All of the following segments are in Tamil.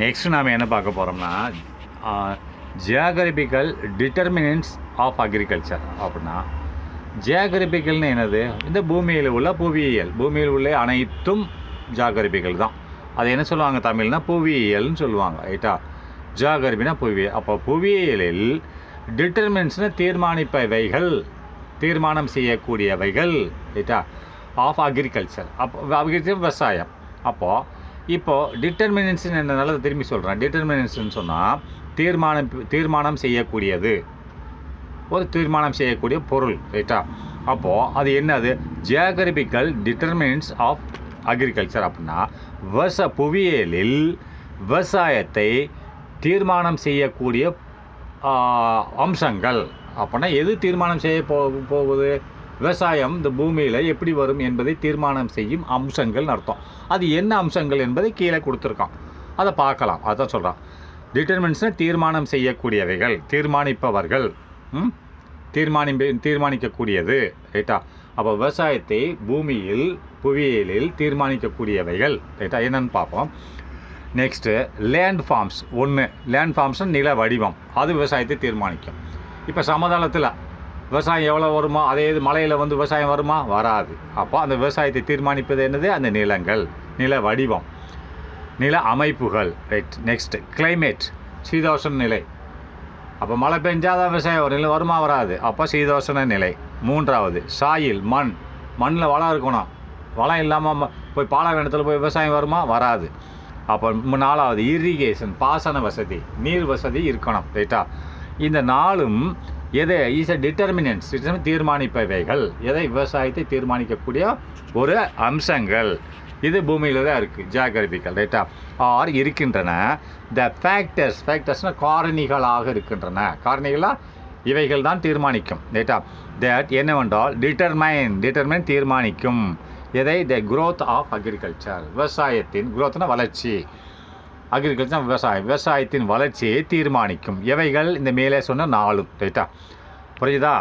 நெக்ஸ்ட் நாம் என்ன பார்க்க போகிறோம்னா ஜியாகிரபிக்கல் டிட்டர்மினன்ட்ஸ் ஆஃப் அக்ரிகல்ச்சர். அப்படின்னா ஜியாகிரபிக்கல்னு என்னது? இந்த பூமியில் உள்ள புவியியல், பூமியில் உள்ள அனைத்தும் ஜியாகிரபிக்கல் தான். அது என்ன சொல்லுவாங்க தமிழ்னா புவியியல்னு சொல்லுவாங்க, ரைட்டா? ஜியாகிரபினா புவியியல். அப்போ புவியியலில் டிட்டர்மினன்ட்ஸ்னு தீர்மானிப்பவைகள், தீர்மானம் செய்யக்கூடியவைகள், ரைட்டா, ஆஃப் அக்ரிகல்ச்சர். அப்போ அக்ரிகல்ச்சர் விவசாயம். இப்போது டிட்டர்மினன்ட்ஸ்னு என்னனால திரும்பி சொல்கிறேன். டிட்டர்மினன்ட்ஸ்னு சொன்னால் தீர்மானம் செய்யக்கூடியது, ஒரு தீர்மானம் செய்யக்கூடிய பொருள், ரைட்டா? அப்போது அது என்னது? Geographical determinants of agriculture. அப்படின்னா புவியியலில் விவசாயத்தை தீர்மானம் செய்யக்கூடிய அம்சங்கள். அப்படின்னா எது தீர்மானம் செய்ய போகுது? விவசாயம் இந்த பூமியில் எப்படி வரும் என்பதை தீர்மானம் செய்யும் அம்சங்கள்னு அர்த்தம். அது என்ன அம்சங்கள் என்பதை கீழே கொடுத்துருக்கான், அதை பார்க்கலாம். அதான் சொல்கிறான். டிட்டர்மினன்ட்ஸ்னால் தீர்மானம் செய்யக்கூடியவைகள், தீர்மானிப்பவர்கள், தீர்மானிக்கக்கூடியது, ரைட்டா? அப்போ விவசாயத்தை புவியியலில் தீர்மானிக்கக்கூடியவைகள், ரைட்டா, என்னென்னு பார்ப்போம். Next land forms. லேண்ட் ஃபார்ம்ஸ்னால் நில வடிவம், அது விவசாயத்தை தீர்மானிக்கும். இப்போ சமதளத்தில் விவசாயம் எவ்வளோ வருமா? அதே இது மலையில் வந்து விவசாயம் வருமா? வராது. அப்போ அந்த விவசாயத்தை தீர்மானிப்பது என்னது? அந்த நிலங்கள், நில வடிவம், நில அமைப்புகள், ரைட். நெக்ஸ்ட்டு கிளைமேட், சீதோஷண நிலை. அப்போ மழை பெஞ்சாதான் விவசாயம் வரும், இல்லை வருமா? வராது. அப்போ சீதோஷண நிலை. மூன்றாவது சாயில், மண்ணில் வளம் இருக்கணும். வளம் இல்லாமல் போய் பாலைவனத்தில் போய் விவசாயம் வருமா? வராது. அப்போ நாலாவது இரிகேஷன், பாசன வசதி, நீர் வசதி இருக்கணும், ரைட்டா? இந்த நாளும் எதை இஸ் டிட்டர்மினன்ட்ஸ், தீர்மானிப்பவைகள், எதை? விவசாயத்தை தீர்மானிக்கக்கூடிய ஒரு அம்சங்கள். இது பூமியில் தான் இருக்குது, ஜியாகிரபிக்கல், ரைட்டா? ஆர் இருக்கின்றன. த ஃபேக்டர்ஸ்னால் காரணிகளாக இருக்கின்றன. காரணிகளாக இவைகள் தான் தீர்மானிக்கும், ரைட்டா? தட் என்னவென்றால் டிட்டர்மைன் தீர்மானிக்கும் எதை? த growth ஆஃப் அக்ரிகல்ச்சர், விவசாயத்தின் growthனா வளர்ச்சி, அக்ரிகல்ச்சர் விவசாயத்தின் வளர்ச்சியை தீர்மானிக்கும் எவைகள்? இந்த மேலே சொன்ன 4, ரைட்டா? புரியுதா?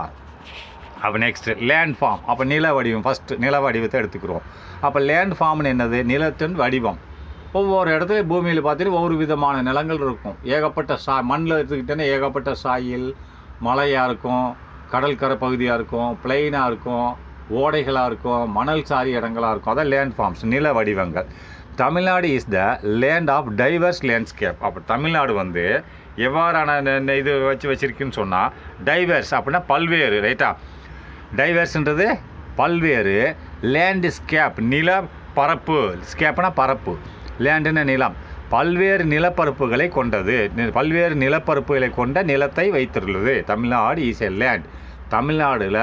அப்போ நெக்ஸ்ட்டு லேண்ட் ஃபார்ம். அப்போ நில வடிவம், ஃபஸ்ட்டு நில வடிவத்தை எடுத்துக்கிறோம். அப்போ லேண்ட் ஃபார்ம்னு என்னது? நிலத்தின் வடிவம். ஒவ்வொரு இடத்துல பூமியில் பார்த்தீங்கன்னா ஒவ்வொரு விதமான நிலங்கள் இருக்கும். ஏகப்பட்ட மண்ணில் எடுத்துக்கிட்டேன்னா ஏகப்பட்ட சாயில், மலையாக இருக்கும், கடற்கரை பகுதியாக இருக்கும், பிளெயினாக இருக்கும், ஓடைகளாக இருக்கும், மணல் சாரி இடங்களாக இருக்கும். அதான் லேண்ட் ஃபார்ம்ஸ், நில வடிவங்கள். Tamil Nadu is the land of diverse landscape. அப்போ தமிழ்நாடு வந்து எவ்வாறான இது வச்சுருக்குன்னு சொன்னால் டைவர்ஸ் அப்படின்னா பல்வேறு, ரைட்டா? டைவர்ஸ்ன்றது பல்வேறு, லேண்ட்ஸ்கேப் நிலப்பரப்பு, ஸ்கேப்னா பரப்பு, லேண்டுன்னு நிலம், பல்வேறு நிலப்பரப்புகளை கொண்டது, பல்வேறு நிலப்பரப்புகளை கொண்ட நிலத்தை வைத்துள்ளது. Tamil Nadu is a land. தமிழ்நாடுல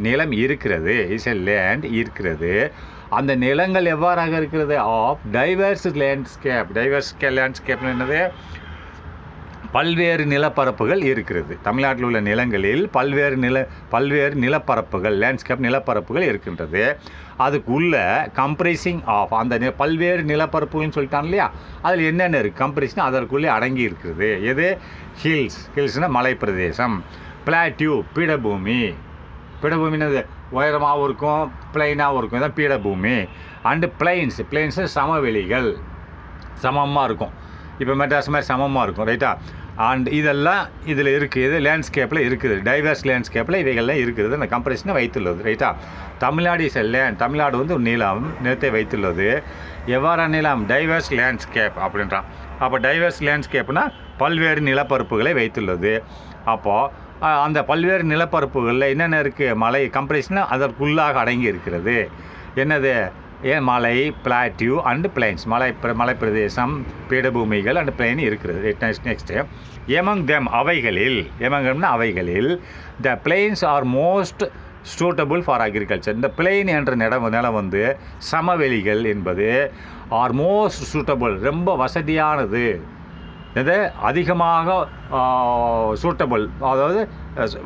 நிலம் இருக்கிறது, இஸ் எ லேண்ட் இருக்கிறது. அந்த நிலங்கள் எவ்வாறாக இருக்கிறது? Of diverse landscape. லேண்ட்ஸ்கேப்னு என்னது? பல்வேறு நிலப்பரப்புகள் இருக்கிறது. தமிழ்நாட்டில் உள்ள நிலங்களில் பல்வேறு நிலப்பரப்புகள், லேண்ட்ஸ்கேப் நிலப்பரப்புகள் இருக்கின்றது. அதுக்குள்ள கம்ப்ரைசிங் ஆஃப் அந்த பல்வேறு நிலப்பரப்புகள்னு சொல்லிட்டாங்க இல்லையா? அதில் என்னென்ன இருக்குது? கம்ப்ரைசிங் அதற்குள்ளே அடங்கி இருக்கிறது. எது? ஹில்ஸ்னால் மலை பிரதேசம், பிளாட்யூ பீடபூமி, பீடபூமின்னு உயரமாகவும் இருக்கும், பிளைனாகவும் இருக்கும், இதான் பீடபூமி. அண்டு பிளைன்ஸ் சமவெளிகள், சமமாக இருக்கும். இப்போ மெட்ராஸ் மாதிரி சமமாக இருக்கும், ரைட்டா? அண்ட் இதெல்லாம் இதில் இருக்குது, இது லேண்ட்ஸ்கேப்பில் இருக்குது, டைவர்ஸ் லேண்ட்ஸ்கேப்பில் இவைகள்லாம் இருக்கிறது. அந்த கம்பரிசனை வைத்துள்ளது, ரைட்டா? Tamil Nadu is a land. Tamil Nadu வந்து ஒரு நிலத்தை வைத்துள்ளது. எவ்வாறான நிலம்? டைவர்ஸ் லேண்ட்ஸ்கேப் அப்படின்றான். அப்போ டைவர்ஸ் லேண்ட்ஸ்கேப்னால் பல்வேறு நிலப்பரப்புகளை வைத்துள்ளது. அப்போது அந்த பல்வேறு நிலப்பரப்புகளில் என்னென்ன இருக்குது? மலை கம்ப்ரைஸ்னால் அதற்குள்ளாக அடங்கி இருக்கிறது. என்னது? மலை, பிளாட்யூ அண்டு பிளைன்ஸ், மலை பிரதேசம், பீடபூமிகள் அண்டு பிளைன் இருக்கிறது. நெக்ஸ்ட்டு எமங் தெம் அவைகளில் the plains are most suitable for agriculture. இந்த பிளைன் என்ற நிலம் வந்து சமவெளிகள் என்பது ஆர் மோஸ்ட் சூட்டபுள், ரொம்ப வசதியானது, இது அதிகமாக சூட்டபுள், அதாவது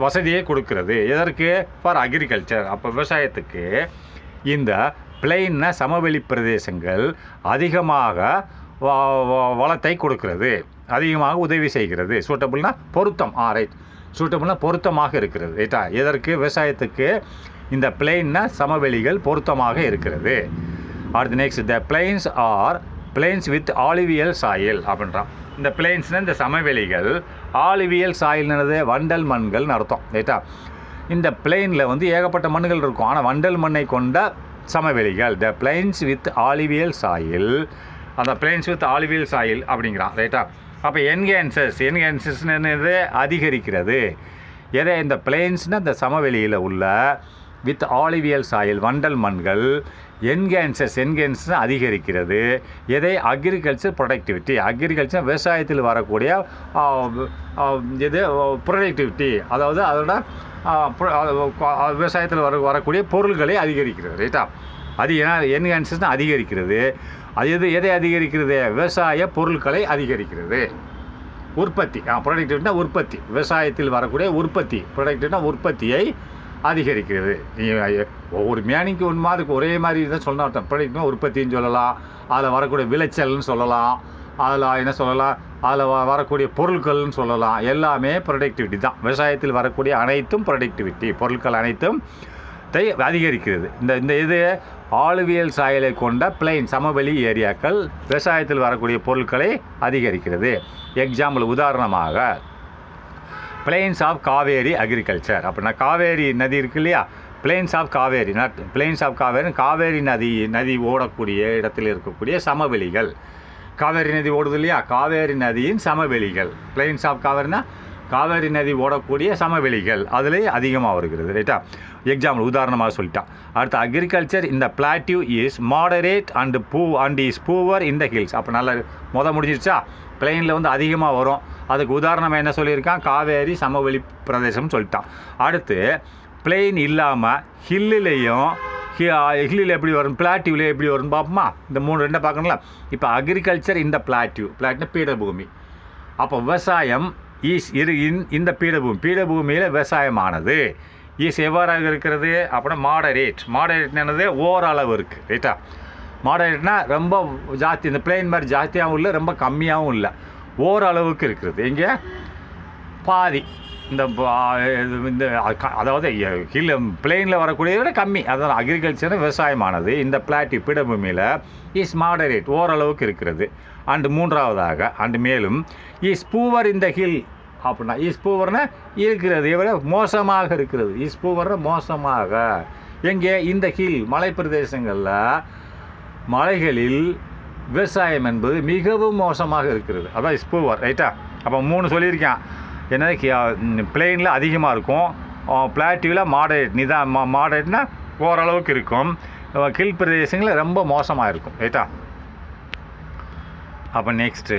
வசதியை கொடுக்கிறது. எதற்கு? For agriculture. அப்போ விவசாயத்துக்கு இந்த பிளைன்னா சமவெளி பிரதேசங்கள் அதிகமாக வளத்தை கொடுக்கிறது, அதிகமாக உதவி செய்கிறது. சூட்டபுள்னா பொருத்தம், ரைட். சூட்டபுள்னா பொருத்தமாக இருக்கிறது, ரைட்டா? எதற்கு? விவசாயத்துக்கு இந்த பிளைன்னா சமவெளிகள் பொருத்தமாக இருக்கிறது. அடுத்து next, the plains are plains with alluvial soil அப்படின்றான். இந்த பிளெயின்ஸ்னால் இந்த சமவெளிகள், ஆலிவியல் சாயில்னது வண்டல் மண்கள்னு அர்த்தம். ரைட்டா? இந்த பிளெயினில் வந்து ஏகப்பட்ட மண்ணுகள் இருக்கும், ஆனால் வண்டல் மண்ணை கொண்ட சமவெளிகள். த பிளெயின்ஸ் வித் ஆலிவியல் சாயில், அந்த பிளெயின்ஸ் வித் ஆலிவியல் சாயில் அப்படிங்கிறான். ரைட்டா? அப்போ என்ஹான்சஸ்னது அதிகரிக்கிறது. எதை? இந்த பிளெயின்ஸ்னால் இந்த சமவெளியில் உள்ள வித் ஆலிவியல் சாயில் வண்டல் மண்கள் என்ஹான்சஸ் அதிகரிக்கிறது. எதை? Agriculture productivity. அக்ரிகல்ச்சர் விவசாயத்தில் வரக்கூடிய இது ப்ரொடக்டிவிட்டி, அதாவது அதோட விவசாயத்தில் வரக்கூடிய பொருள்களை அதிகரிக்கிறது. ரைட்டா? அது என்ஹான்சஸ்னால் அதிகரிக்கிறது. அது எதை அதிகரிக்கிறது? விவசாய பொருட்களை அதிகரிக்கிறது. உற்பத்தி, ப்ரொடக்டிவிட்டினா உற்பத்தி, விவசாயத்தில் வரக்கூடிய உற்பத்தி. ப்ரொடக்டிவிட்டினா உற்பத்தியை அதிகரிக்கிறது. ஒவ்வொரு மேனிக்கு ஒன்று மாதிரி ஒரே மாதிரி தான் சொல்லணும். ப்ரொடக்டிவ்னா உற்பத்தின்னு சொல்லலாம், அதில் வரக்கூடிய விளைச்சல்னு சொல்லலாம், அதில் என்ன சொல்லலாம், அதில் வரக்கூடிய பொருட்கள்னு சொல்லலாம். எல்லாமே ப்ரொடக்டிவிட்டி தான். விவசாயத்தில் வரக்கூடிய அனைத்தும் ப்ரொடக்டிவிட்டி, பொருட்கள் அனைத்தும் அதிகரிக்கிறது. இந்த இது ஆளுவியல் சாயலை கொண்ட பிளைன் சமவெளி ஏரியாக்கள் விவசாயத்தில் வரக்கூடிய பொருட்களை அதிகரிக்கிறது. எக்ஸாம்பிள், உதாரணமாக பிளெயின்ஸ் ஆஃப் காவேரி அக்ரிகல்ச்சர் அப்படின்னா, காவேரி நதி இருக்கு இல்லையா, plains of Kaveri, plains of Kaveri, Kaveri நதி ஓடக்கூடிய இடத்தில் இருக்கக்கூடிய சமவெளிகள். காவேரி நதி ஓடுது இல்லையா, காவேரி நதியின் சமவெளிகள். பிளெயின்ஸ் ஆஃப் காவேரினா காவேரி நதி ஓடக்கூடிய சமவெளிகள், அதில் அதிகமாக வருகிறது. ரைட்டா? எக்ஸாம்பிள், உதாரணமாக சொல்லிட்டான். அடுத்து, அக்ரிகல்ச்சர் இந்த plateau is moderate and is poor in the hills. அப்போ நல்லா முடிஞ்சிருச்சா? பிளெயினில் வந்து அதிகமாக வரும். அதுக்கு உதாரணமாக என்ன சொல்லியிருக்கான்? காவேரி சமவெளி பிரதேசம்னு சொல்லிட்டான். அடுத்து, பிளெயின் இல்லாமல் ஹில்லுலேயும், ஹில்லில் எப்படி வரும், பிளாட்டிவில் எப்படி வரும்னு பார்ப்போமா? இந்த 2 பார்க்கணும்ல. இப்போ அக்ரிகல்ச்சர் இந்த பிளாட்டிவ்னா பீடபூமி. அப்போ விவசாயம் இந்த பீடபூமியில் விவசாயமானது எவ்வாறாக இருக்கிறது அப்படின்னா மாடரேட் என்னது? ஓரளவு இருக்குது. ரைட்டா? மாடரேட்னா ரொம்ப ஜாஸ்தி, இந்த பிளெயின் மாதிரி ஜாஸ்தியாகவும் இல்லை, ரொம்ப கம்மியாகவும் இல்லை, ஓரளவுக்கு இருக்கிறது. எங்கே? பாதி. இந்த அதாவது பிளெயினில் வரக்கூடியதை விட கம்மி. அதாவது அக்ரிகல்ச்சர் விவசாயமானது இந்த பிளாட்டிவ் பீடபூமியில் இஸ் மாடரேட், ஓரளவுக்கு இருக்கிறது. அண்டு 3வது மேலும் இஸ் பூவர் இந்த ஹில் அப்படின்னா, இஸ் பூவர்னா இருக்கிறது, இவரை மோசமாக இருக்கிறது. இஸ் பூவர்னா மோசமாக. எங்கே? இந்த ஹில் மலை பிரதேசங்களில், மலைகளில் விவசாயம் என்பது மிகவும் மோசமாக இருக்கிறது. அதான் இஸ் பூவர். ரைட்டா? அப்போ 3 சொல்லியிருக்கேன். என்னது? பிளெயினில் அதிகமாக இருக்கும், பிளாட்டிவில் மாடரேட்னா ஓரளவுக்கு இருக்கும், ஹில் பிரதேசங்களில் ரொம்ப மோசமாக இருக்கும். ரைட்டா? அப்போ நெக்ஸ்ட்டு,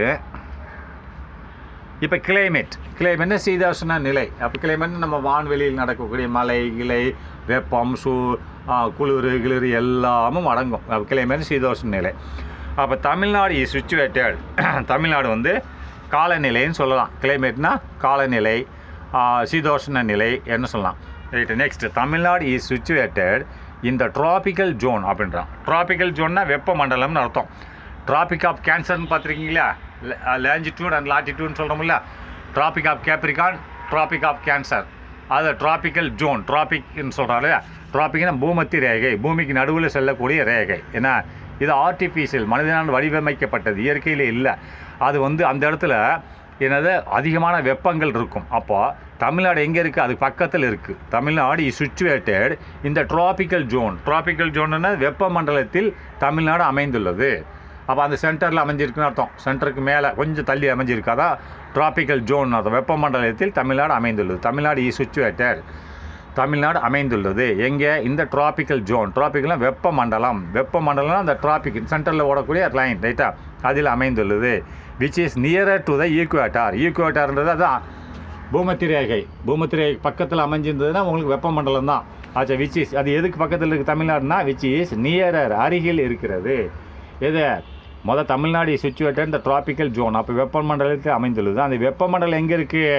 இப்போ கிளைமேட்னா சீதோஷ்ண நிலை. அப்போ கிளைமேட் நம்ம வான்வெளியில் நடக்கக்கூடிய மலை, இலை, வெப்பம், குளிர் எல்லாமும் அடங்கும். அப்போ கிளைமேட் சீதோஷ்ண நிலை. அப்போ தமிழ்நாடு இஸ் சிச்சுவேட்டட், தமிழ்நாடு வந்து காலநிலைன்னு சொல்லலாம். கிளைமேட்னா காலநிலை, சீதோஷ்ண நிலை என்ன சொல்லலாம். Right? Next, Tamil Nadu is situated இந்த ட்ராபிக்கல் ஜோன் அப்படின்றான். ட்ராபிக்கல் ஜோன்னா வெப்பமண்டலம்னு அர்த்தம். ட்ராபிக் ஆஃப் கேன்சர்னு பார்த்துருக்கீங்களா? லேஞ்சிடியூட் அண்ட் லாட்டிடியூட்னு சொல்கிறோம்ல. Tropic of Capricorn, tropic of cancer, அது ட்ராபிக்கல் ஜோன். ட்ராபிக்னு சொல்கிறாரு. ட்ராபிக்னா பூமத்தி ரேகை, பூமிக்கு நடுவில் செல்லக்கூடிய ரேகை. ஏன்னா இது ஆர்டிஃபிஷியல், மனிதனால் வடிவமைக்கப்பட்டது, இயற்கையில் இல்லை. அது வந்து அந்த இடத்துல என்னது அதிகமான வெப்பங்கள் இருக்கும். அப்போ தமிழ்நாடு எங்கே இருக்குது? அது பக்கத்தில் இருக்குது. தமிழ்நாடு இஸ் சிச்சுவேட்டட் இந்த ட்ராபிக்கல் ஜோன். ட்ராபிக்கல் ஜோன்னா வெப்பமண்டலத்தில் தமிழ்நாடு அமைந்துள்ளது. அப்போ அந்த சென்டரில் அமைஞ்சிருக்குன்னு அர்த்தம். சென்டருக்கு மேலே கொஞ்சம் தள்ளி அமைஞ்சிருக்காதா ட்ராபிக்கல் ஜோன் அர்த்தம். வெப்பமண்டலத்தில் தமிழ்நாடு அமைந்துள்ளது. தமிழ்நாடு இஸ் சிச்சுவேட்டட், தமிழ்நாடு அமைந்துள்ளது எங்கே? இந்த ட்ராபிக்கல் ஜோன். ட்ராபிக்கல்னால் வெப்பமண்டலம்னா அந்த ட்ராபிக் சென்டரில் ஓடக்கூடிய லைன். ரைட்டா? அதில் அமைந்துள்ளது. Which is nearer to the equator. ஈக்குவேட்டார்ன்றது அதான் பூமத்தி ரேகை. பூமத்தி ரேகை பக்கத்தில் அமைஞ்சிருந்ததுன்னா உங்களுக்கு வெப்பமண்டலம் தான். ஆச்சா, விச் இஸ் அது எதுக்கு பக்கத்தில் இருக்குது தமிழ்நாடுனா? விச் இஸ் நியரர், அருகில் இருக்கிறது. எது? தமிழ்நாடு சிச்சுவேட்டட் இந்த ட்ராபிக்கல் ஜோன். அப்போ வெப்பமண்டலத்தில் அமைந்துள்ளது. அந்த வெப்பமண்டலம் எங்கே இருக்குது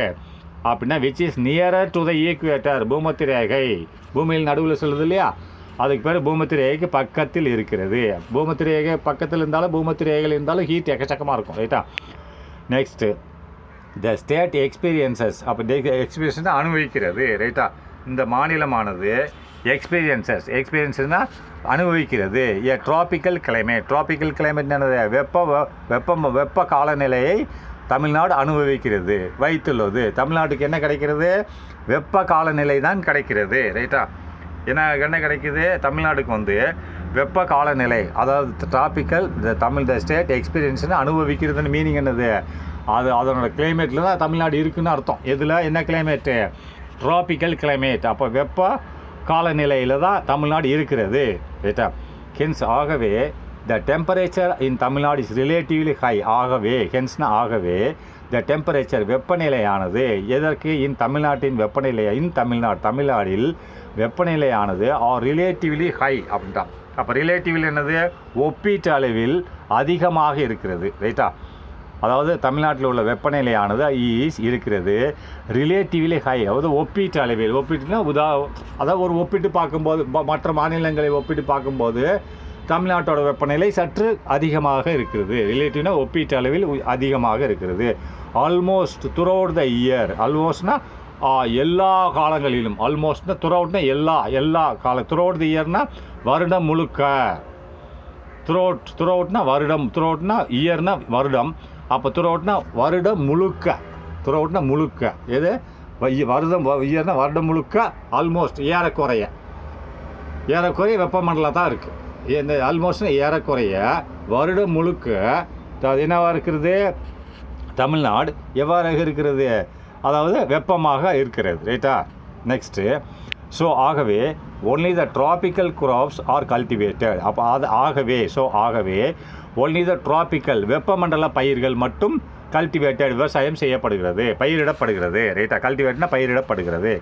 அப்படின்னா which is nearer to the equator, பூமத்தி ரேகை. பூமியில் நடுவில் சொல்லுது இல்லையா, அதுக்கு பேர் பூமத்தி ரேகைக்கு பக்கத்தில் இருக்கிறது. பூமத்தி ரேகை பக்கத்தில் இருந்தாலும் பூமத்தி ரேகையில் இருந்தாலும் ஹீட் எக்கச்சக்கமாக இருக்கும். ரைட்டா? Next, the state experiences. அப்போ எக்ஸ்பீரியன்ஸ் அனுபவிக்கிறது. ரைட்டா? இந்த மாநிலமானது எக்ஸ்பீரியன்ஸ்னால் அனுபவிக்கிறது. ஏ ட்ராபிக்கல் கிளைமேட் என்னது, வெப்ப காலநிலையை தமிழ்நாடு அனுபவிக்கிறது, வைத்துள்ளது. தமிழ்நாட்டுக்கு என்ன கிடைக்கிறது, வெப்ப காலநிலை தான் கிடைக்கிறது. ரைட்டா, என்ன கிடைக்குது தமிழ்நாட்டுக்கு வெப்ப காலநிலை, அதாவது ட்ராபிக்கல் த ஸ்டேட் எக்ஸ்பீரியன்ஸ்னு அனுபவிக்கிறதுன்னு மீனிங் என்னது, அதனோட கிளைமேட்டில் தான் தமிழ்நாடு இருக்குதுன்னு அர்த்தம். எதில் என்ன கிளைமேட்டு, ட்ராபிக்கல் கிளைமேட். அப்போ வெப்ப காலநிலையில் தான் தமிழ்நாடு இருக்கிறது. ரைட்டா, ஹென்ஸ் ஆகவே த temperature in Tamil Nadu is relatively high. ஆகவே த டெம்பரேச்சர் வெப்பநிலையானது எதற்கு, தமிழ்நாட்டில் வெப்பநிலையானது ஆர் ரிலேட்டிவ்லி ஹை அப்படின்ட்டான். அப்போ ரிலேட்டிவ்லி என்னது, ஒப்பீட்டு அளவில் அதிகமாக இருக்கிறது. ரைட்டா, அதாவது தமிழ்நாட்டில் உள்ள வெப்பநிலையானது இருக்கிறது ரிலேட்டிவ்லி ஹை, அதாவது ஒப்பீட்டு அளவில். ஒப்பீட்டுனா அதாவது ஒரு ஒப்பிட்டு பார்க்கும்போது மற்ற மாநிலங்களை ஒப்பிட்டு பார்க்கும்போது தமிழ்நாட்டோட வெப்பநிலை சற்று அதிகமாக இருக்கிறது. ரிலேட்டிவ்னா ஒப்பீட்டு அளவில் அதிகமாக இருக்கிறது. ஆல்மோஸ்ட் த்ரூஅவுட் த இயர், ஆல்மோஸ்ட்னா எல்லா காலங்களிலும், ஆல்மோஸ்ட்னா த்ரூஅவுட்னா எல்லா த்ரூஅவுட் த இயர்னா வருடம் முழுக்க, த்ரூஅவுட்னா வருடம், த்ரூஅவுட்னா இயர்னா வருடம், அப்போ த்ரூஅவுட்னா வருடம் முழுக்க, எது வருடம், இயர்னா வருடம் முழுக்க, ஆல்மோஸ்ட் ஏறக்குறைய வெப்பமண்டலம் தான் இருக்குது. இந்த ஆல்மோஸ்ட்னா ஏறக்குறைய வருடம் முழுக்க என்னவாக இருக்கிறது, தமிழ்நாடு எவ்வாறாக இருக்கிறது, அதாவது வெப்பமாக இருக்கிறது. ரைட்டா, நெக்ஸ்ட்டு ஸோ ஆகவே only the tropical crops are cultivated. அப்போ ஆகவே ஒன்லி த ட்ராபிக்கல் வெப்பமண்டல பயிர்கள் மட்டும் கல்டிவேட்டட் விவசாயம் செய்யப்படுகிறது, பயிரிடப்படுகிறது. ரைட்டா, கல்டிவேட்னா பயிரிடப்படுகிறது.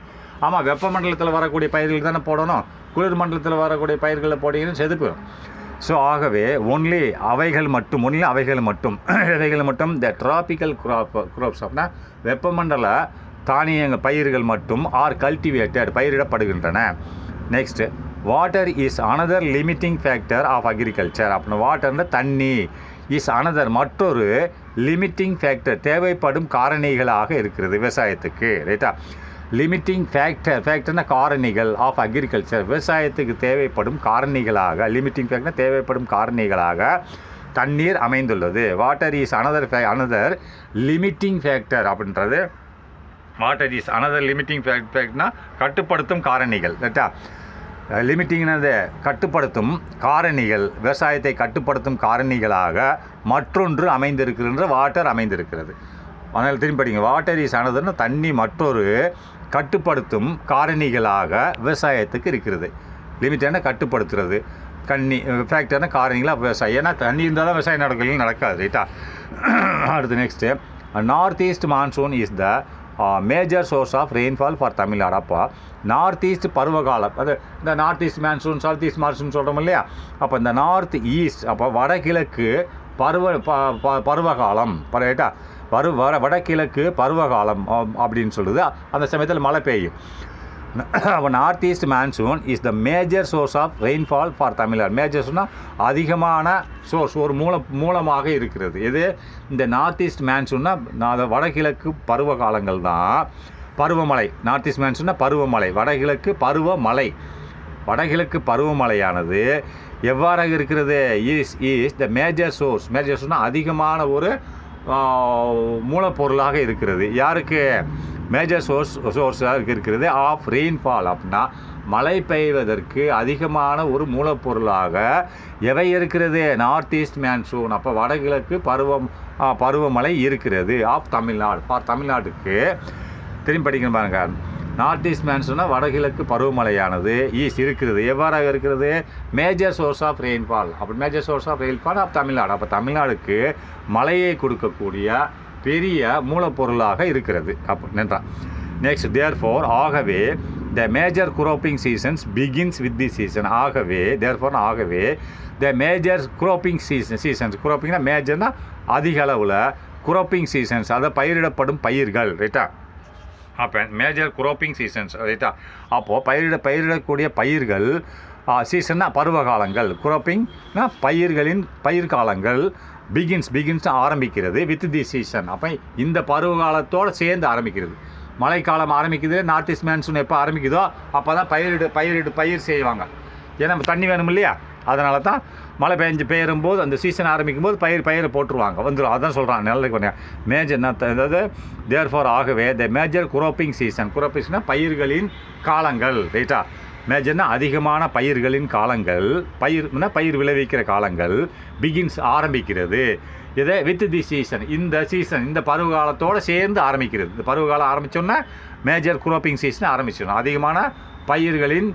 ஆமாம், வெப்பமண்டலத்தில் வரக்கூடிய பயிர்கள் தானே போடணும், குளிர் மண்டலத்தில் வரக்கூடிய பயிர்களை போட்டிங்கன்னு செதுக்கும். ஸோ ஆகவே ஒன்லி அவைகள் மட்டும் த ட்ராபிக்கல் கிராப்ஸ் அப்படின்னா வெப்பமண்டல தானியங்கள் பயிர்கள் மட்டும் ஆர் கல்டிவேட்டட் பயிரிடப்படுகின்றன. Next, water is another limiting factor of agriculture. அப்படின்னா வாட்டர்னா தண்ணி, இஸ் அனதர் மற்றொரு லிமிட்டிங் ஃபேக்டர் தேவைப்படும் காரணிகளாக இருக்கிறது விவசாயத்துக்கு. ரைட்டா, லிமிட்டிங் ஃபேக்டர்னா காரணிகள் ஆஃப் அக்ரிகல்ச்சர், விவசாயத்துக்கு தேவைப்படும் காரணிகளாக தண்ணீர் அமைந்துள்ளது. Water is another limiting factor அப்படின்றது, வாட்டர் இஸ் அனதர் லிமிட்டிங் ஃபேக்டர்னா கட்டுப்படுத்தும் காரணிகள். ரைட்டா, லிமிட்டிங்னது கட்டுப்படுத்தும் காரணிகள், விவசாயத்தை கட்டுப்படுத்தும் காரணிகளாக மற்றொன்று அமைந்திருக்கின்ற வாட்டர் அமைந்திருக்கிறது. அதனால் திரும்பி படிங்க, வாட்டர் இஸ் அனதர்னா தண்ணி மற்றொரு கட்டுப்படுத்தும் காரணிகளாக விவசாயத்துக்கு இருக்கிறது. லிமிட்டான கட்டுப்படுத்துறது, ஃபேக்டர்னா காரணிகளாக விவசாயம். ஏன்னா தண்ணி இருந்தால் தான் விவசாயம் நடக்காது. ரைட்டா, அடுத்து next, north east monsoon is the major source of rainfall for Tamil Nadu. அப்போ நார்த் ஈஸ்ட் பருவகாலம், அது இந்த north east monsoon, south east monsoon சொல்கிறோம் இல்லையா, அப்போ இந்த நார்த் ஈஸ்ட் அப்போ வடகிழக்கு பருவகாலம். ரைட்டா, வடகிழக்கு பருவகாலம் அப்படின்னு சொல்லுது. அந்த சமயத்தில் மழை பெய்யும். North east monsoon is the major source of rainfall for Tamil Nadu. Major சொன்னால் அதிகமான சோர்ஸ், ஒரு மூலமாக இருக்கிறது. இது இந்த நார்த் ஈஸ்ட் மான்சூன்னா வடகிழக்கு பருவகாலங்கள் தான் பருவமழை. நார்த் ஈஸ்ட் மான்சூன்னா பருவமழை, வடகிழக்கு பருவமழையானது எவ்வாறாக இருக்கிறது, இஸ் த மேஜர் சோர்ஸ்னால் அதிகமான ஒரு மூலப்பொருளாக இருக்கிறது. யாருக்கு, மேஜர் சோர்ஸாக இருக்கிறது ஆஃப் ரெயின்ஃபால். அப்படின்னா மழை பெய்வதற்கு அதிகமான ஒரு மூலப்பொருளாக எவை இருக்கிறது, நார்த் ஈஸ்ட் மான்சூன். அப்போ வடகிழக்கு பருவமழை இருக்கிறது ஆஃப் தமிழ்நாடு. தமிழ்நாட்டுக்கு திரும்பி படிக்கணும் பாருங்க, நார்த் ஈஸ்ட் மான்சூன்னா வடகிழக்கு பருவமழையானது இருக்கிறது. எவ்வாறாக இருக்கிறது, மேஜர் சோர்ஸ் ஆஃப் ரெயின்ஃபால். அப்போ major source of rainfall of Tamil Nadu. அப்போ தமிழ்நாடுக்கு மழையை கொடுக்கக்கூடிய பெரிய மூலப்பொருளாக இருக்கிறது. அப்போ நன்றா. நெக்ஸ்ட், தேர்ஃபோர் ஆகவே the major cropping seasons begins with the season. ஆகவே த மேஜர் குரோப்பிங் சீசன்ஸ் குரோப்பிங்னா மேஜர்னா அதிக அளவில், குரோப்பிங் சீசன்ஸ் அதை பயிரிடப்படும் பயிர்கள். ரைட்டா, அப்போ மேஜர் குரோப்பிங் சீசன்ஸ். ரைட்டா, அப்போது பயிரிடக்கூடிய பயிர்கள், சீசன்னா பருவகாலங்கள், குரோப்பிங்னா பயிர்காலங்கள், பிகின்ஸ் ஆரம்பிக்கிறது வித் தி சீசன். அப்போ இந்த பருவகாலத்தோடு சேர்ந்து ஆரம்பிக்கிறது. மழைக்காலம் ஆரம்பிக்குது, நார்த் ஈஸ்ட் மான்சூன் எப்போ ஆரம்பிக்குதோ அப்போ தான் பயிர் செய்வாங்க. ஏன்னா தண்ணி வேணும் இல்லையா, அதனால தான் மழை பெயரும்போது அந்த சீசன் ஆரம்பிக்கும் போது பயிரை போட்டுருவாங்க வந்துடும். அதான் சொல்கிறான் நல்ல மேஜர் அதாவது தேர்ஃபார் ஆகவே த மேஜர் குரோப்பிங் சீசன். குரோப்பிங்ஸ்னால் பயிர்களின் காலங்கள், ரைட்டா. மேஜர்னா அதிகமான பயிர்களின் காலங்கள், பயிர் விளைவிக்கிற காலங்கள் பிகின்ஸ் ஆரம்பிக்கிறது. இதை வித் தி சீசன், இந்த பருவகாலத்தோடு சேர்ந்து ஆரம்பிக்கிறது. இந்த பருவகாலம் ஆரம்பித்தோன்னா மேஜர் குரோப்பிங் சீசன் ஆரம்பிச்சிடும். அதிகமான பயிர்களின்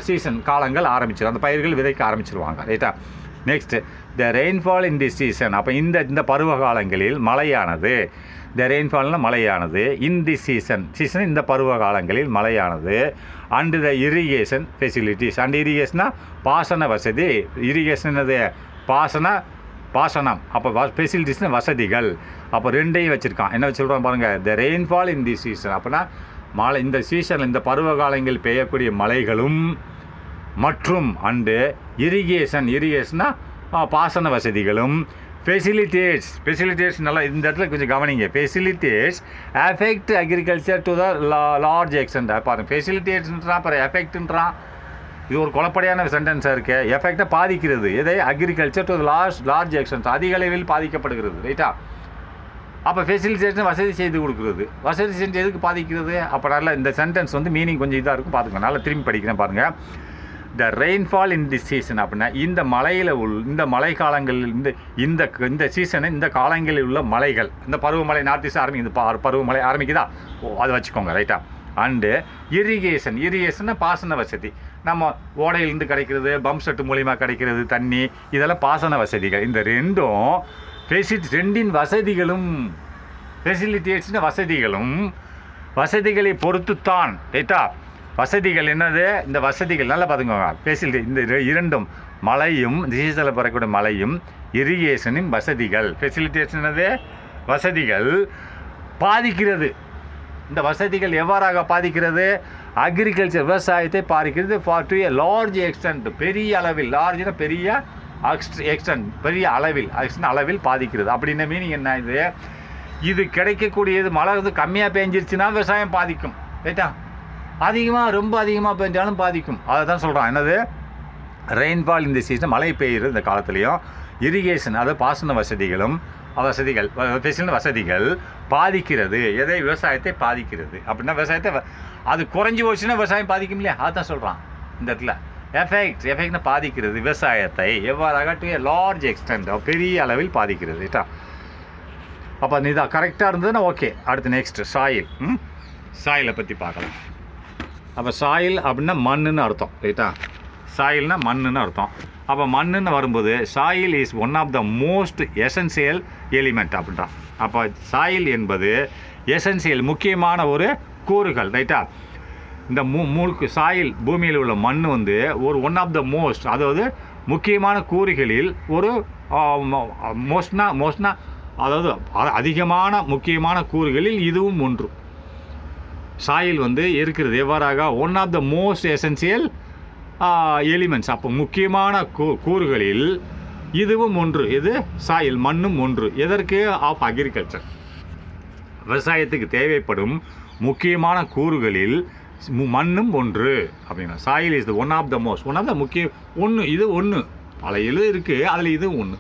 சீசன் காலங்கள் ஆரம்பிச்சிடும். அந்த பயிர்கள் விதைக்க ஆரம்பிச்சிருவாங்க, ரைட்டா. Next the rainfall in the season. அப்போ இந்த பருவ காலங்களில் மழையானது, த ரெயின்ஃபால்னால் மழையானது, இன் தி சீசன் இந்த பருவ காலங்களில் மழையானது, and the irrigation facilities. And இரிகேஷனா பாசன வசதி, இரிகேஷன் என்னது பாசனம். அப்போ ஃபெசிலிட்டிஸ்னால் வசதிகள். அப்போ ரெண்டையும் வச்சுருக்கான். என்ன வச்சுருக்கோம் பாருங்கள், த ரெயின்ஃபால் இன் தி சீசன். அப்படின்னா மழை இந்த சீசனில் இந்த பருவ காலங்களில் பெய்யக்கூடிய மழைகளும் மற்றும் அண்டு இரிகேஷன்னா பாசன வசதிகளும், ஃபெசிலிட்டேட்ஸ் நல்லா இந்த இடத்துல கொஞ்சம் கவனிங்க. Facilitates affect agriculture to the large extend. பாருங்கள், ஃபெசிலிட்டேட்ஸ்ன்றான், அப்புறம் எஃபெக்ட்ன்றான். இது ஒரு குழப்படியான சென்டென்ஸாக இருக்குது. எஃபெக்டை பாதிக்கிறது எதை, அக்ரிகல்ச்சர் டு லார்ஜ் எக்ஸ்டென்ட், அதிக அளவில் பாதிக்கப்படுகிறது, ரைட்டா. அப்போ ஃபெசிலிட்டேஷன் வசதி செய்து கொடுக்குறது, வசதி செஞ்சு எதுக்கு பாதிக்கிறது. அப்போ நல்லா இந்த சென்டென்ஸ் மீனிங் கொஞ்சம் இதாக இருக்கும், பார்த்துக்கோங்க. நல்லா திரும்பி படிக்கிறேன் பாருங்கள். த ரெயின்ஃபால் இன் தி சீசன் அப்படின்னா இந்த மழை காலங்களில் இந்த சீசனு இந்த காலங்களில் உள்ள மலைகள், இந்த பருவமழை நார்த் ஈஸ்ட் இந்த பருவமழை ஆரம்பிக்குதா, அது வச்சுக்கோங்க, ரைட்டா. அண்டு இரிகேஷன்னா பாசன வசதி. நம்ம ஓடையிலேருந்து கிடைக்கிறது, பம்ப் செட்டு மூலிமா கிடைக்கிறது தண்ணி, இதெல்லாம் பாசன வசதிகள். இந்த ரெண்டின் வசதிகளும், ஃபெசிலிட்டேட்ஸ்னு வசதிகளை பொறுத்துத்தான், ரைட்டா. வசதிகள் என்னது, இந்த வசதிகள் நல்லா பார்த்துக்கோங்க. ஃபெசிலிட்டி இந்த இரண்டும், மழையும் சீசனில் பெறக்கூடிய மழையும் இரிகேஷனின் வசதிகள், ஃபெசிலிட்டேஷன் என்னது வசதிகள் பாதிக்கிறது. இந்த வசதிகள் எவ்வாறாக பாதிக்கிறது, அக்ரிகல்ச்சர் விவசாயத்தை பாதிக்கிறது. For to a large extend, பெரிய அளவில், லார்ஜ்னா பெரிய எக்ஸ்டென்ட், பெரிய அளவில் பாதிக்கிறது. அப்படின்ன மீனிங் என்ன, இது கிடைக்கக்கூடியது மழை கம்மியாக பெஞ்சிருச்சுன்னா விவசாயம் பாதிக்கும், ரைட்டா. ரொம்ப அதிகமாக பெஞ்சாலும் பாதிக்கும். அதை தான் சொல்கிறான். என்னது, ரெயின்ஃபால் இந்த சீசன் மழை பெய்யுறது இந்த காலத்துலேயும், இரிகேஷன் அது பாசன வசதிகள் பாதிக்கிறது. எதை, விவசாயத்தை பாதிக்கிறது. அப்படின்னா விவசாயத்தை அது குறைஞ்சி போச்சுன்னா விவசாயம் பாதிக்கும் இல்லையா, அதுதான் சொல்கிறான் இந்த இடத்துல. எஃபெக்ட்னா பாதிக்கிறது, விவசாயத்தை எவ்வாறாக டு எ லார்ஜ் எக்ஸ்டென்ட், பெரிய அளவில் பாதிக்கிறது, ரைட்டா. அப்போ இதான் கரெக்டாக இருந்ததுன்னா ஓகே. அடுத்து நெக்ஸ்ட் சாயிலை பற்றி பார்க்கலாம். அப்போ சாயில் அப்படின்னா மண்ணுன்னு அர்த்தம், ரைட்டா. சாயில்னா மண்ணுன்னு அர்த்தம். அப்போ மண்ணுன்னு வரும்போது soil is one of the most essential element அப்படின்றான். அப்போ சாயில் என்பது எசென்சியல் முக்கியமான ஒரு கூறுகள், ரைட்டா. இந்த சாயில் பூமியில் உள்ள மண் ஒரு ஒன் ஆஃப் த மோஸ்ட், அதாவது முக்கியமான கூறுகளில் ஒரு மோஸ்ட்னா அதாவது அதிகமான முக்கியமான கூறுகளில் இதுவும் ஒன்று. சாயில் இருக்கிறது எவ்வாறாக, one of the most essential elements. அப்போ முக்கியமான கூறுகளில் இதுவும் ஒன்று. இது சாயில், மண்ணும் ஒன்று. எதற்கு, ஆஃப் அக்ரிகல்ச்சர், விவசாயத்துக்கு தேவைப்படும் முக்கியமான கூறுகளில் மண்ணும் ஒன்று அப்படின்னா soil is the one of the முக்கிய ஒன்று. இது ஒன்று, பழையிலும் இருக்குது, அதில் இது ஒன்று.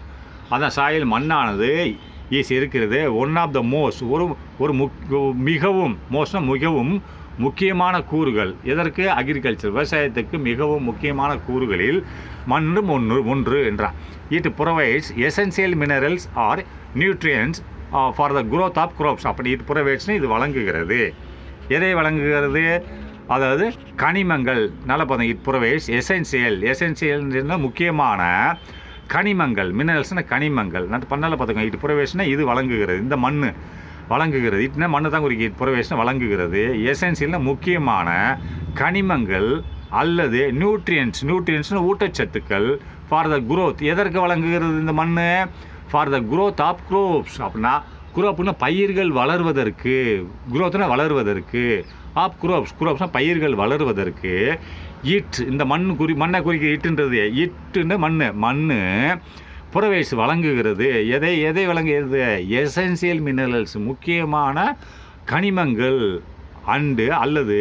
அதான் சாயில் மண்ணானது இருக்கிறது ஒன் ஆஃப் த மோஸ்ட், ஒரு மிகவும் மிகவும் முக்கியமான கூறுகள். எதற்கு, அக்ரிகல்ச்சர், விவசாயத்துக்கு மிகவும் முக்கியமான கூறுகளில் மண்ணும் ஒன்று என்றார். It provides essential minerals or nutrients for the growth of crops. அப்படி இது ப்ரொவைட்ஸ்னு இது வழங்குகிறது. எதை வழங்குகிறது, அதாவது கனிமங்கள். நல்லா பார்த்தீங்க, இட் ப்ரொவைட்ஸ் எசென்சியல் முக்கியமான கனிமங்கள், மினரல்ஸ்னால் கனிமங்கள். நான் பண்ணால பார்த்துக்கோங்க, இட் ப்ரொவைட்ஸ்னா இது வழங்குகிறது, இந்த மண் வழங்குகிறது. இட்னா மண்ணு தான் குறிக்க, இட் ப்ரொவைட்ஸ்னா வழங்குகிறது. எசென்சியல்னால் முக்கியமான கனிமங்கள் அல்லது நியூட்ரியன்ஸ்னு ஊட்டச்சத்துக்கள். ஃபார் த growth, எதற்கு வழங்குகிறது இந்த மண், for the growth of crops. அப்படின்னா குரோப்னா பயிர்கள் வளர்வதற்கு, குரோத்னா வளர்வதற்கு, ஆஃப் குரோப்ஸ்னால் பயிர்கள் வளர்வதற்கு. இந்த மண்ணை குறிக்க இட்டுன்றது, இட்டுன்னு மண் புறவேஸ் வழங்குகிறது. எதை வழங்குகிறது, எசென்சியல் மினரல்ஸ் முக்கியமான கனிமங்கள் அண்டு அல்லது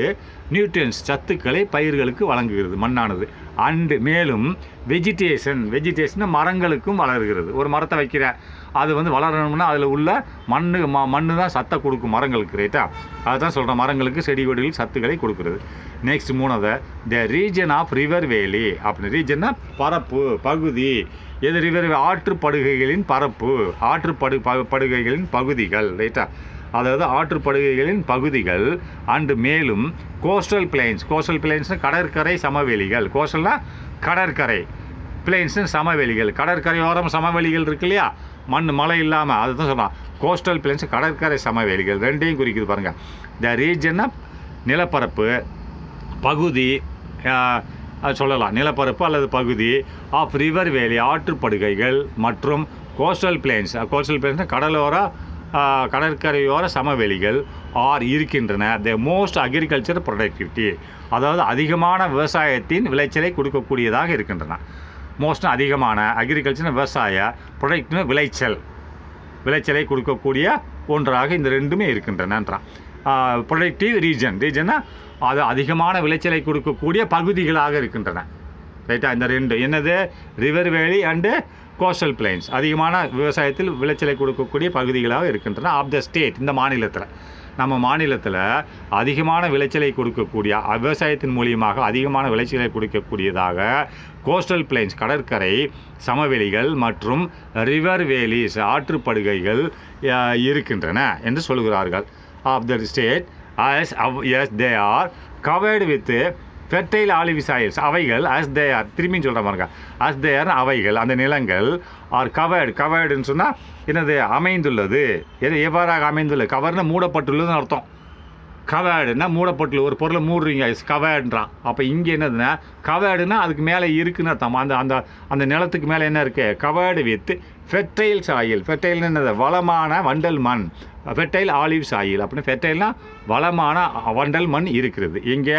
நியூட்ரியன்ஸ் சத்துக்களை பயிர்களுக்கு வழங்குகிறது மண்ணானது. அண்டு மேலும் வெஜிடேஷன் மரங்களுக்கும் வளர்கிறது. ஒரு மரத்தை வைக்கிற அது வளரணும்னா அதில் உள்ள மண்ணு தான் சத்தை கொடுக்கும் மரங்களுக்கு. ரைட்டா, அதுதான் சொல்கிறேன், மரங்களுக்கு செடி கொடிகள் சத்துக்களை கொடுக்குறது. நெக்ஸ்ட் மூணாவது த ரீஜன் ஆஃப் ரிவர் வேலி அப்படின்னு. ரீஜன்னா பரப்பு பகுதி. எது ரிவர்? ஆற்றுப்படுகைகளின் பரப்பு, படுகைகளின் பகுதிகள். ரைட்டா, அதாவது ஆற்றுப்படுகைகளின் பகுதிகள். அண்டு மேலும் கோஸ்டல் பிளைன்ஸ்னால் கடற்கரை சமவெளிகள். கோஸ்டல்னா கடற்கரை, பிளைன்ஸ்னு சமவெளிகள். கடற்கரையோரம் சமவெளிகள் இருக்கு இல்லையா, மழை இல்லாமல், அதுதான் சொல்கிறான். கோஸ்டல் பிளைன்ஸ் கடற்கரை சமவெளிகள் ரெண்டையும் குறிக்குது பாருங்கள். த ரீஜன்னா நிலப்பரப்பு, பகுதி அது சொல்லலாம், நிலப்பரப்பு அல்லது பகுதி ஆஃப் ரிவர் வேலி ஆற்றுப்படுகைகள் மற்றும் கோஸ்டல் பிளைன்ஸ்னால் கடற்கரையோர சமவெளிகள் இருக்கின்றன. த மோஸ்ட் அக்ரிகல்ச்சர் ப்ரொடக்டிவிட்டி, அதாவது அதிகமான விவசாயத்தின் விளைச்சலை கொடுக்கக்கூடியதாக இருக்கின்றன. மோஸ்ட் அதிகமான அக்ரிகல்ச்சர் விவசாய, ப்ரொடக்ட்னு விளைச்சலை கொடுக்கக்கூடிய ஒன்றாக இந்த ரெண்டுமே இருக்கின்றனன்றான். ப்ரொடக்டிவ் ரீஜன்னா அது அதிகமான விளைச்சலை கொடுக்கக்கூடிய பகுதிகளாக இருக்கின்றன. ரைட்டா, இந்த ரெண்டு என்னது? ரிவர் வேலி அண்டு கோஸ்டல் பிளைன்ஸ் அதிகமான விவசாயத்தில் விளைச்சலை கொடுக்கக்கூடிய பகுதிகளாக இருக்கின்றன ஆஃப் த ஸ்டேட். இந்த மாநிலத்தில், நம்ம மாநிலத்தில் அதிகமான விளைச்சலை கொடுக்கக்கூடிய, விவசாயத்தின் மூலியமாக அதிகமான விளைச்சலை கொடுக்கக்கூடியதாக கோஸ்டல் பிளைன்ஸ் கடற்கரை சமவெளிகள் மற்றும் ரிவர் வேலிஸ் ஆற்றுப்படுகைகள் இருக்கின்றன என்று சொல்கிறார்கள். Of the state as they are covered with fertile alluvial soils. அவைகள் as they are, திரும்பின்னு சொல்கிற பாருங்க, as they are அவைகள், அந்த நிலங்கள் ஆர் கவர்டுன்னு சொன்னால் என்னது? அமைந்துள்ளது. எவ்வாறாக அமைந்துள்ளது? கவர்னா மூடப்பட்டுள்ளதுன்னு அர்த்தம். கவர்டுன்னா மூடப்பட்டுள்ள ஒரு பொருளை மூடுறீங்க, கவர்டுன்றான். அப்போ இங்கே என்னதுன்னா கவர்டுன்னா அதுக்கு மேலே இருக்குன்னு அர்த்தம். அந்த நிலத்துக்கு மேலே என்ன இருக்குது? Covered with fertile soil. ஃபெர்டைல்னு என்னது? வளமான வண்டல் மண். ஃபெர்டைல் ஆலிவ் சாயில் அப்படின்னு. ஃபெர்டைல்னால் வளமான வண்டல் மண் இருக்கிறது. இங்கே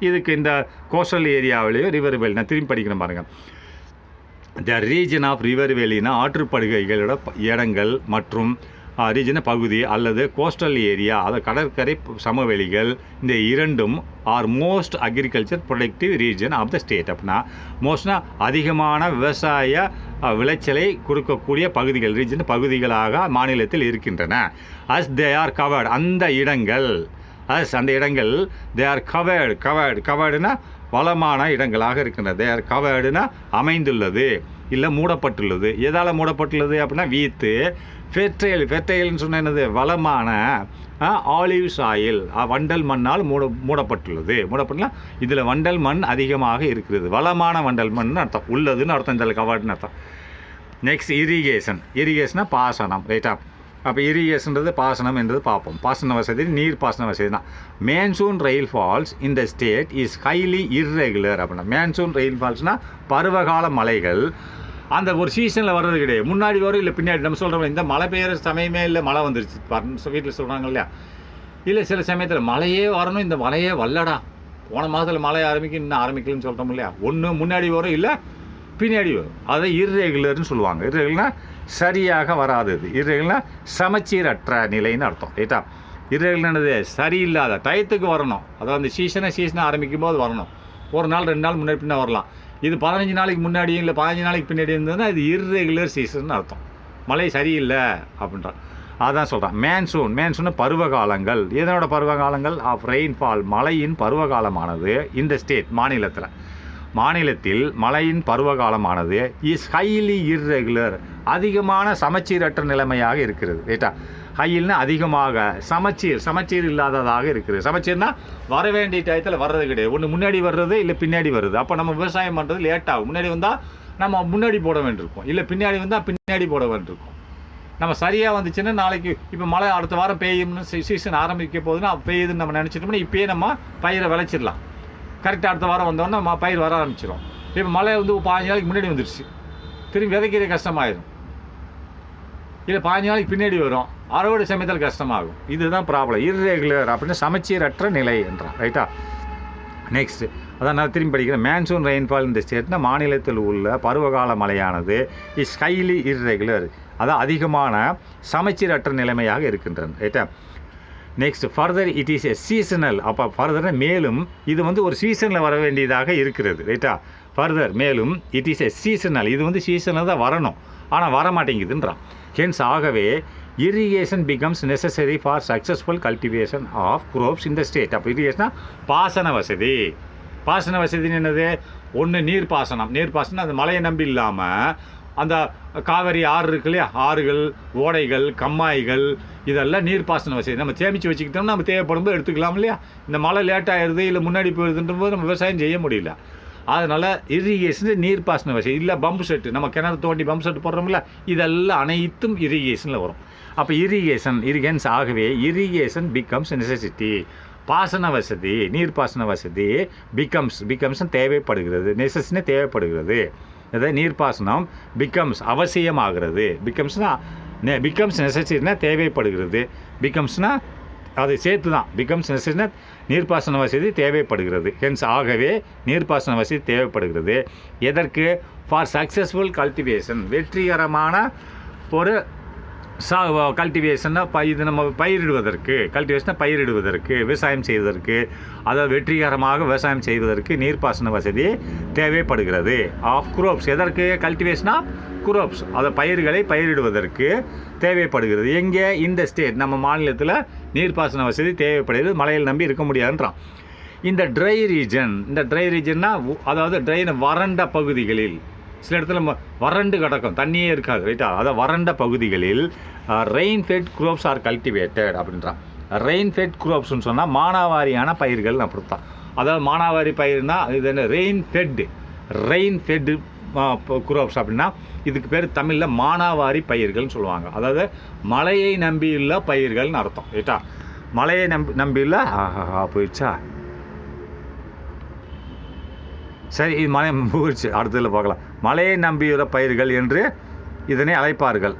இதுக்கு இந்த கோஸ்டல் ஏரியாவிலேயும் ரிவர் வேலி. நான் திரும்பி படிக்கிறேன் பாருங்கள். த ரீஜன் ஆஃப் ரிவர் வேலினா ஆற்றுப்படுகைகளோட இடங்கள் மற்றும் ரீஜன பகுதி அல்லது கோஸ்டல் ஏரியா, அதாவது கடற்கரை சமவெளிகள். இந்த இரண்டும் are most agriculture productive region of the state. அப்படின்னா மோஸ்ட்னா அதிகமான விவசாய விளைச்சலை கொடுக்கக்கூடிய பகுதிகள், ரீஜன் பகுதிகளாக மாநிலத்தில் இருக்கின்றன. அஸ் தே ஆர் கவர்டு, அந்த இடங்கள் தே ஆர் கவர்டுனா வளமான இடங்களாக இருக்கின்றன. தே ஆர் கவர்டுனா அமைந்துள்ளது, இல்லை மூடப்பட்டுள்ளது. எதால் மூடப்பட்டுள்ளது அப்படின்னா வீத்து ஃபெர்டைல்னு சொன்ன என்னது? வளமான ஆலிவ் சாயில் வண்டல் மண்ணால் மூடப்பட்டுள்ளது. மூடப்பட்டுனா இதில் வண்டல் மண் அதிகமாக இருக்கிறது. வளமான வண்டல் மண் அர்த்தம், உள்ளதுன்னு அர்த்தம், இதில் கவர்டுன்னு அர்த்தம். நெக்ஸ்ட் இரிகேஷனா பாசனம். ரைட்டா, அப்போ இரிகேஷன்றது பாசனம் என்றது பார்ப்போம். பாசன வசதி நீர் பாசன வசதி தான். மேன்சூன் ரெயின்ஃபால்ஸ் இந்த ஸ்டேட் இஸ் ஹைலி இர்ரெகுலர் அப்படின்னா. மேன்சூன் ரெயின்ஃபால்ஸ்னால் பருவகால மழைகள் அந்த ஒரு சீசனில் வர்றது கிடையாது. முன்னாடி வரும் இல்லை பின்னாடி. நம்ம சொல்கிறோம் இந்த மழை பெய்கிற சமயமே இல்லை, மழை வந்துருச்சு வீட்டில் சொல்கிறாங்க இல்லையா. இல்லை சில சமயத்தில் மழையே வரணும், இந்த மழையே வரலடா, போன மாதத்தில் மழை இன்னும் ஆரம்பிக்கலன்னு சொல்கிறோம் இல்லையா. ஒன்று முன்னாடி வரும் இல்லை பின்னாடி வரும். அதை இர்ரெகுலர்னு சொல்லுவாங்க. இர்ரெகுலர்னா சரியாக வராதது. இர்ரெகுலர்னா சமச்சீரற்ற நிலைன்னு அர்த்தம். ரைட்டா, இர்ரெகுலர்னது சரியில்லாத டயத்துக்கு வரணும். அதாவது அந்த சீசனை ஆரம்பிக்கும் போது வரணும். ஒரு நாள் 2 நாள் முன்னாடி பின்னா வரலாம். இது 15 நாளைக்கு முன்னாடியும் இல்லை 15 நாளைக்கு பின்னாடி இருந்ததுன்னா இது இர்ரெகுலர் சீசன் அர்த்தம். மழை சரியில்லை அப்படின்றான். அதான் சொல்கிறான். மேன்சூன் பருவகாலங்கள். இதனோட பருவகாலங்கள் ஆஃப் ரெயின்ஃபால், மழையின் பருவகாலமானது இந்த ஸ்டேட் மாநிலத்தில் மழையின் பருவகாலமானது இஸ் ஹைலி இர்ரெகுலர், அதிகமான சமச்சீரற்ற நிலைமையாக இருக்கிறது. ரைட்டா, ஹையில்னா அதிகமாக, சமச்சீர் இல்லாததாக இருக்குது. சமச்சீர்னா வர வேண்டிய டயத்தில் வர்றது கிடையாது. ஒன்று முன்னாடி வர்றது இல்லை பின்னாடி வருது. அப்போ நம்ம விவசாயம் பண்ணுறது லேட் ஆகும். முன்னாடி வந்தால் நம்ம முன்னாடி போட வேண்டியிருக்கும், இல்லை பின்னாடி வந்தால் பின்னாடி போட வேண்டியிருக்கும். நம்ம சரியாக வந்துச்சுன்னா நாளைக்கு இப்போ மழை அடுத்த வாரம் பெய்யும்னு சீசன் ஆரம்பிக்க போகுதுன்னா பெய்யுதுன்னு நம்ம நினச்சிட்டோம்னா இப்போயே நம்ம பயிரை விளைச்சிடலாம். கரெக்டாக அடுத்த வாரம் வந்தோன்னா நம்ம பயிர் வர ஆரம்பிச்சிடும். இப்போ மழை 15 நாளைக்கு முன்னாடி வந்துடுச்சு, திரும்பி விதைக்கிற கஷ்டமாயிடும். இல்லை 15 நாளைக்கு பின்னாடி வரும், அறுவடை சமயத்தில் கஷ்டமாகும். இதுதான் ப்ராப்ளம். இர்ரெகுலர் அப்படின்னு சமச்சீரற்ற நிலை என்றான். ரைட்டா, நெக்ஸ்ட்டு அதான் நான் திரும்பி படிக்கிறேன். மேன்சூன் ரெயின்ஃபால் இந்த ஸ்டேட்னா மாநிலத்தில் உள்ள பருவகால மழையானது இஸ் ஹைலி இர்ரெகுலர், அதான் அதிகமான சமச்சீரற்ற நிலைமையாக இருக்கின்றன. ரைட்டா, next further it is a seasonal. அப்போ ஃபர்தர் மேலும் இது வந்து ஒரு சீசனில் வர வேண்டியதாக இருக்கிறது. ரைட்டா? ஃபர்தர் மேலும் இட் இஸ் எ சீசனல். இது வந்து சீசனில் தான் வரணும், ஆனால் வர மாட்டேங்குதுன்றான். ஹென்ஸ் ஆகவே irrigation becomes necessary for successful cultivation of crops in the state. அப்போ irrigation பாசன வசதி. பாசன வசதின்னு என்னது? ஒன்று நீர்ப்பாசனம். நீர்ப்பாசனம் அது மழையை நம்பி இல்லாமல் அந்த காவிரி ஆறு இருக்கு இல்லையா, ஆறுகள், ஓடைகள், கம்மாய்கள், இதெல்லாம் நீர்ப்பாசன வசதி. நம்ம சேமித்து வச்சுக்கிட்டோம்னா நம்ம தேவைப்படும் போது எடுத்துக்கலாம் இல்லையா. இந்த மழை லேட் ஆகிடுது இல்லை முன்னாடி போயிடுதுன்ற போது நம்ம விவசாயம் செய்ய முடியல. அதனால் இரிகேஷன் நீர்ப்பாசன வசதி. இல்லை பம்பு செட்டு, நம்ம கிணறு தோண்டி பம்பு செட்டு போடுறோம்ல, இதெல்லாம் அனைத்தும் இரிகேஷனில் வரும். அப்போ இரிகேஷன்ஸ் ஆகவே இரிகேஷன் பிகம்ஸ் நெசசிட்டி. பாசன வசதி, நீர்ப்பாசன வசதி பிகம்ஸ் தேவைப்படுகிறது. நெசஸ்னே தேவைப்படுகிறது. அதாவது நீர்ப்பாசனம் பிகம்ஸ் அவசியமாகிறது. பிகம்ஸ் நெசசிட்டினா தேவைப்படுகிறது. பிகம்ஸ்னால் அதை சேர்த்து தான். பிகம்ஸ் நெசசிட்டினா நீர்ப்பாசன வசதி தேவைப்படுகிறது. ஹென்ஸ் ஆகவே நீர்ப்பாசன வசதி தேவைப்படுகிறது. எதற்கு? For successful cultivation. வெற்றிகரமான ஒரு கல்டிவேஷன்னா இது நம்ம பயிரிடுவதற்கு, கல்டிவேஷனை பயிரிடுவதற்கு, விவசாயம் செய்வதற்கு, அதாவது வெற்றிகரமாக விவசாயம் செய்வதற்கு நீர்ப்பாசன வசதி தேவைப்படுகிறது. Of crops. எதற்கு? Cultivation of crops. அதை பயிர்களை பயிரிடுவதற்கு தேவைப்படுகிறது. எங்கே? இந்த ஸ்டேட், நம்ம மாநிலத்தில் நீர்ப்பாசன வசதி தேவைப்படுகிறது. மழையில் நம்பி இருக்க முடியாதுன்றான். இந்த ட்ரை ரீஜன்னா அதாவது ட்ரைன வறண்ட பகுதிகளில், சில இடத்துல வறண்டு கிடக்கும், தண்ணியே இருக்காது. ரைட்டா? அதாவது வறண்ட பகுதிகளில் ரெயின் ஃபெட் குரோப்ஸ் ஆர் கல்டிவேட்டட் அப்படின்றான். ரெயின் ஃபெட் குரோப்ஸ்ன்னு சொன்னால் மானாவாரியான பயிர்கள் அப்படித்தான். அதாவது மானாவாரி பயிர்னா இது என்ன? ரெயின் ஃபெட்டு குரோப்ஸ் அப்படின்னா இதுக்கு பேர் தமிழில் மானாவாரி பயிர்கள்னு சொல்லுவாங்க. அதாவது மழையை நம்பியுள்ள பயிர்கள்னு அர்த்தம். ரைட்டா? மழையை நம்பியுள்ள போயிடுச்சா? சரி, இது மழை போயிடுச்சு. அடுத்ததில் பார்க்கலாம். மழையை நம்பியுள்ள பயிர்கள் என்று இதனை அழைப்பார்கள்.